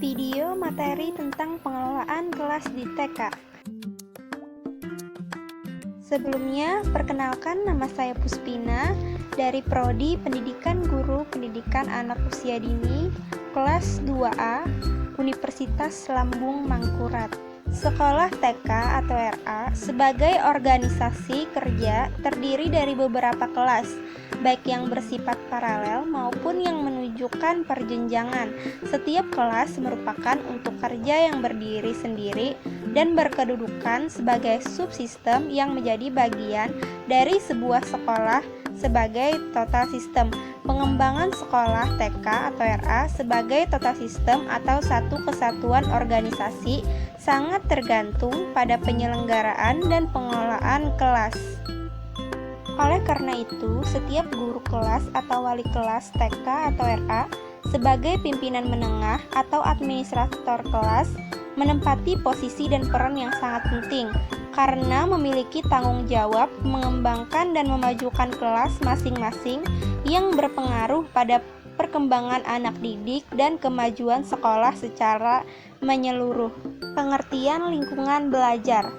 Video materi tentang pengelolaan kelas di TK. Sebelumnya, perkenalkan, nama saya Puspina dari Prodi Pendidikan Guru Pendidikan Anak Usia Dini, kelas 2A, Universitas Lambung Mangkurat. Sekolah TK atau RA sebagai organisasi kerja terdiri dari beberapa kelas, baik yang bersifat paralel maupun yang menunjukkan perjenjangan. Setiap kelas merupakan untuk kerja yang berdiri sendiri dan berkedudukan sebagai subsistem yang menjadi bagian dari sebuah sekolah sebagai total sistem. Pengembangan sekolah TK atau RA sebagai total sistem atau satu kesatuan organisasi sangat tergantung pada penyelenggaraan dan pengelolaan kelas. Oleh karena itu, setiap guru kelas atau wali kelas TK atau RA sebagai pimpinan menengah atau administrator kelas menempati posisi dan peran yang sangat penting karena memiliki tanggung jawab mengembangkan dan memajukan kelas masing-masing yang berpengaruh pada perkembangan anak didik dan kemajuan sekolah secara menyeluruh. Pengertian lingkungan belajar.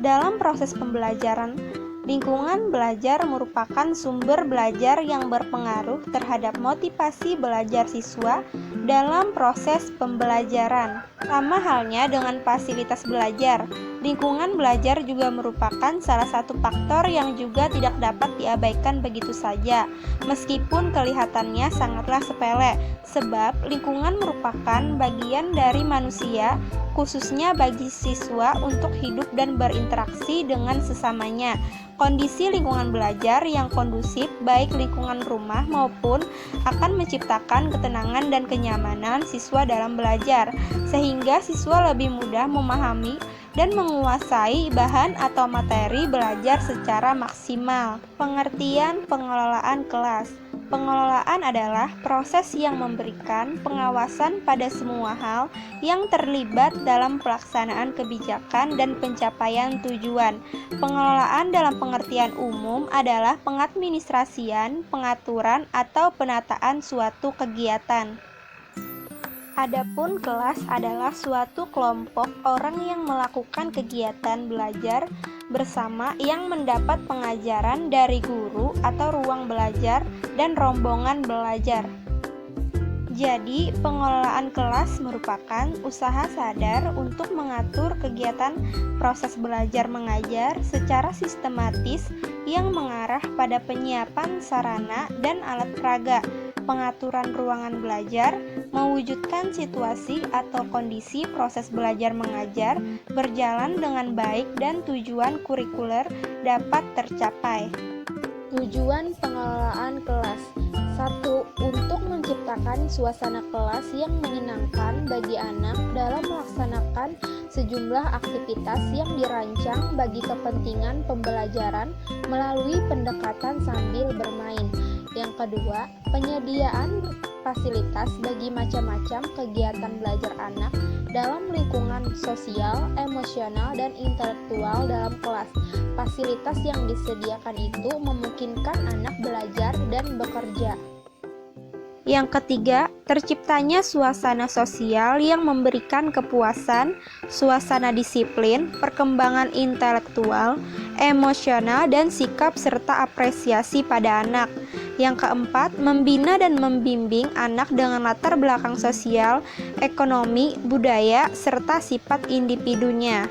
Dalam proses pembelajaran, lingkungan belajar merupakan sumber belajar yang berpengaruh terhadap motivasi belajar siswa dalam proses pembelajaran. Sama halnya dengan fasilitas belajar, lingkungan belajar juga merupakan salah satu faktor yang juga tidak dapat diabaikan begitu saja, meskipun kelihatannya sangatlah sepele, sebab lingkungan merupakan bagian dari manusia, khususnya bagi siswa untuk hidup dan berinteraksi dengan sesamanya. Kondisi lingkungan belajar yang kondusif, baik lingkungan rumah maupun akan menciptakan ketenangan dan kenyamanan siswa dalam belajar, sehingga siswa lebih mudah memahami dan menguasai bahan atau materi belajar secara maksimal. Pengertian pengelolaan kelas. Pengelolaan adalah proses yang memberikan pengawasan pada semua hal yang terlibat dalam pelaksanaan kebijakan dan pencapaian tujuan. Pengelolaan dalam pengertian umum adalah pengadministrasian, pengaturan, atau penataan suatu kegiatan. Adapun kelas adalah suatu kelompok orang yang melakukan kegiatan belajar bersama yang mendapat pengajaran dari guru atau ruang belajar dan rombongan belajar. Jadi, pengelolaan kelas merupakan usaha sadar untuk mengatur kegiatan proses belajar mengajar secara sistematis yang mengarah pada penyiapan sarana dan alat peraga, pengaturan ruangan belajar, mewujudkan situasi atau kondisi proses belajar mengajar berjalan dengan baik dan tujuan kurikuler dapat tercapai. Tujuan pengelolaan kelas. 1. Untuk menciptakan suasana kelas yang menyenangkan bagi anak dalam melaksanakan sejumlah aktivitas yang dirancang bagi kepentingan pembelajaran melalui pendekatan sambil bermain. Yang kedua, penyediaan fasilitas bagi macam-macam kegiatan belajar anak dalam lingkungan sosial, emosional, dan intelektual dalam kelas. Fasilitas yang disediakan itu memungkinkan anak belajar dan bekerja. Yang ketiga, terciptanya suasana sosial yang memberikan kepuasan, suasana disiplin, perkembangan intelektual, emosional, dan sikap serta apresiasi pada anak. Yang keempat, membina dan membimbing anak dengan latar belakang sosial, ekonomi, budaya, serta sifat individunya.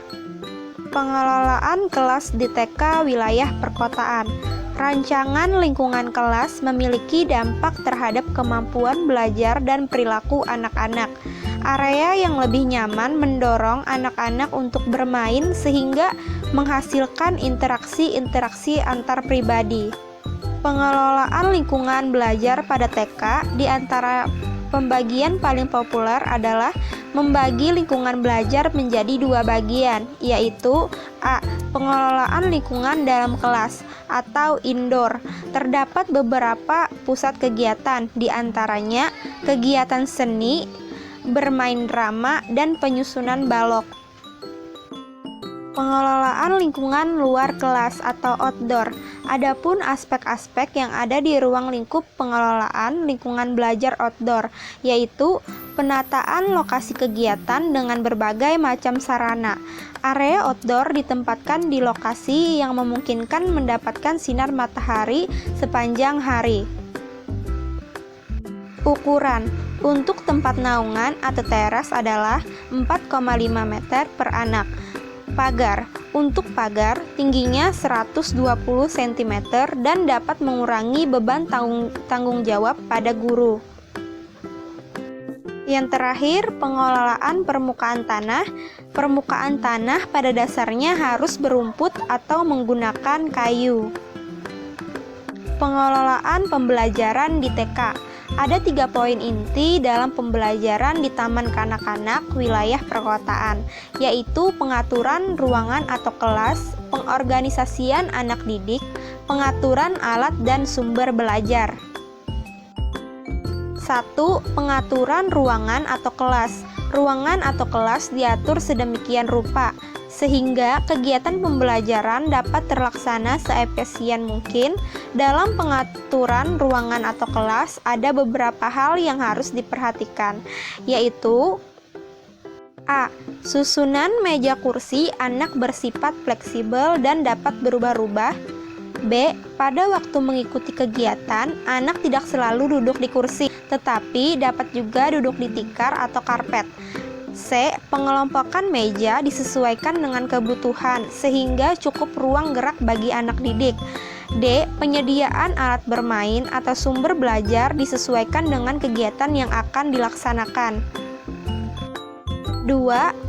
Pengelolaan kelas di TK wilayah perkotaan. Rancangan lingkungan kelas memiliki dampak terhadap kemampuan belajar dan perilaku anak-anak. Area yang lebih nyaman mendorong anak-anak untuk bermain sehingga menghasilkan interaksi-interaksi antar pribadi. Pengelolaan lingkungan belajar pada TK di antara pembagian paling populer adalah membagi lingkungan belajar menjadi dua bagian, yaitu A. Pengelolaan lingkungan dalam kelas atau indoor. Terdapat beberapa pusat kegiatan, di antaranya kegiatan seni, bermain drama, dan penyusunan balok. Pengelolaan lingkungan luar kelas atau outdoor. Adapun aspek-aspek yang ada di ruang lingkup pengelolaan lingkungan belajar outdoor, yaitu Penataan lokasi kegiatan dengan berbagai macam sarana. Area outdoor ditempatkan di lokasi yang memungkinkan mendapatkan sinar matahari sepanjang hari. Ukuran untuk tempat naungan atau teras adalah 4,5 meter per anak. Pagar untuk pagar tingginya 120 cm dan dapat mengurangi beban tanggung jawab pada guru. Yang terakhir, pengelolaan permukaan tanah. Permukaan tanah pada dasarnya harus berumput atau menggunakan kayu. Pengelolaan pembelajaran di TK. Ada 3 poin inti dalam pembelajaran di taman kanak-kanak wilayah perkotaan, yaitu pengaturan ruangan atau kelas, pengorganisasian anak didik, pengaturan alat dan sumber belajar. 1. Pengaturan ruangan atau kelas. Ruangan atau kelas diatur sedemikian rupa sehingga kegiatan pembelajaran dapat terlaksana seefisien mungkin. Dalam pengaturan ruangan atau kelas ada beberapa hal yang harus diperhatikan, yaitu A. Susunan meja kursi anak bersifat fleksibel dan dapat berubah-ubah. B. Pada waktu mengikuti kegiatan, anak tidak selalu duduk di kursi, tetapi dapat juga duduk di tikar atau karpet. C. Pengelompokan meja disesuaikan dengan kebutuhan, sehingga cukup ruang gerak bagi anak didik. D. Penyediaan alat bermain atau sumber belajar disesuaikan dengan kegiatan yang akan dilaksanakan. 2.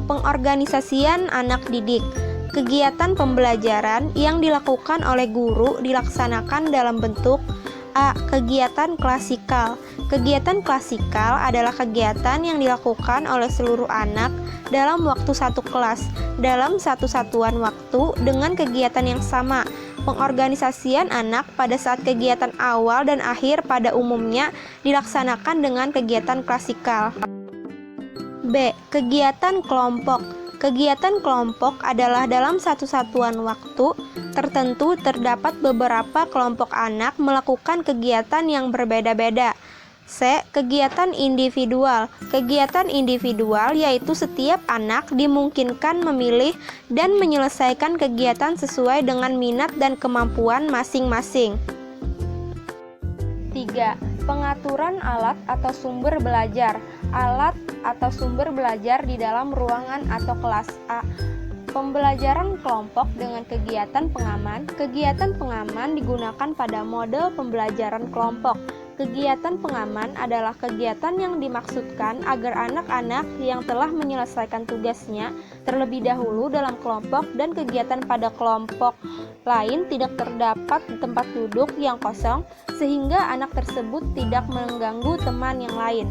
Pengorganisasian anak didik. Kegiatan pembelajaran yang dilakukan oleh guru dilaksanakan dalam bentuk A. Kegiatan klasikal. Kegiatan klasikal adalah kegiatan yang dilakukan oleh seluruh anak dalam waktu satu kelas, dalam satu satuan waktu dengan kegiatan yang sama. Pengorganisasian anak pada saat kegiatan awal dan akhir pada umumnya dilaksanakan dengan kegiatan klasikal. B. Kegiatan kelompok. Kegiatan kelompok adalah dalam satu satuan waktu tertentu terdapat beberapa kelompok anak melakukan kegiatan yang berbeda-beda. C. Kegiatan individual. Kegiatan individual yaitu setiap anak dimungkinkan memilih dan menyelesaikan kegiatan sesuai dengan minat dan kemampuan masing-masing. 3. Pengaturan alat atau sumber belajar. Alat atau sumber belajar di dalam ruangan atau kelas. A. Pembelajaran kelompok dengan kegiatan pengaman. Kegiatan pengaman digunakan pada model pembelajaran kelompok. Kegiatan pengaman adalah kegiatan yang dimaksudkan agar anak-anak yang telah menyelesaikan tugasnya terlebih dahulu dalam kelompok dan kegiatan pada kelompok lain tidak terdapat di tempat duduk yang kosong sehingga anak tersebut tidak mengganggu teman yang lain.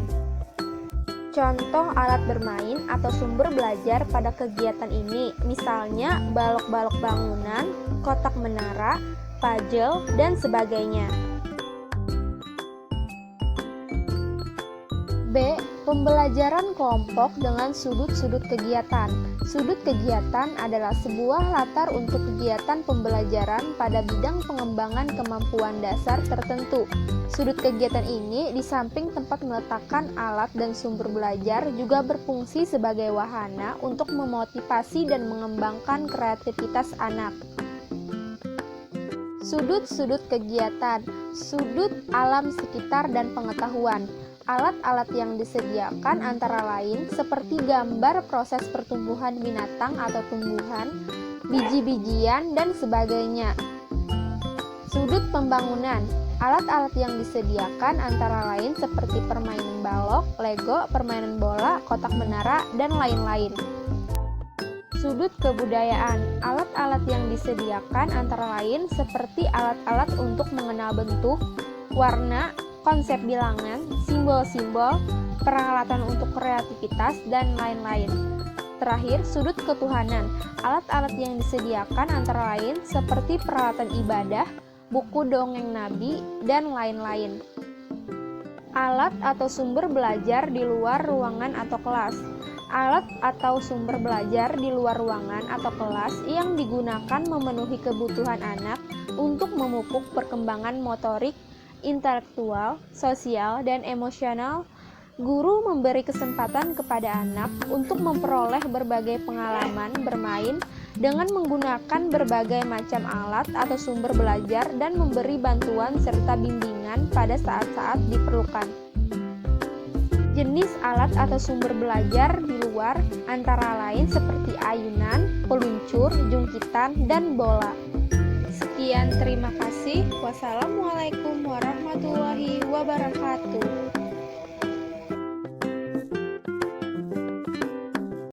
Contoh alat bermain atau sumber belajar pada kegiatan ini, misalnya balok-balok bangunan, kotak menara, puzzle, dan sebagainya. B. Pembelajaran kelompok dengan sudut-sudut kegiatan. Sudut kegiatan adalah sebuah latar untuk kegiatan pembelajaran pada bidang pengembangan kemampuan dasar tertentu. Sudut kegiatan ini di samping tempat meletakkan alat dan sumber belajar juga berfungsi sebagai wahana untuk memotivasi dan mengembangkan kreativitas anak. Sudut-sudut kegiatan, sudut alam sekitar dan pengetahuan. Alat-alat yang disediakan antara lain seperti gambar proses pertumbuhan binatang atau tumbuhan, biji-bijian, dan sebagainya. Sudut pembangunan. Alat-alat yang disediakan antara lain seperti permainan balok, lego, permainan bola, kotak menara, dan lain-lain. Sudut kebudayaan. Alat-alat yang disediakan antara lain seperti alat-alat untuk mengenal bentuk, warna, konsep bilangan, simbol-simbol, peralatan untuk kreativitas, dan lain-lain. Terakhir, sudut ketuhanan. Alat-alat yang disediakan antara lain seperti peralatan ibadah, buku dongeng nabi, dan lain-lain. Alat atau sumber belajar di luar ruangan atau kelas. Alat atau sumber belajar di luar ruangan atau kelas yang digunakan memenuhi kebutuhan anak untuk memupuk perkembangan motorik, intelektual, sosial, dan emosional Guru memberi kesempatan kepada anak untuk memperoleh berbagai pengalaman bermain dengan menggunakan berbagai macam alat atau sumber belajar dan memberi bantuan serta bimbingan pada saat-saat diperlukan. Jenis alat atau sumber belajar di luar antara lain seperti ayunan, peluncur, jungkitan, dan bola. Sekian, terima kasih. Wassalamualaikum warahmatullahi wabarakatuh.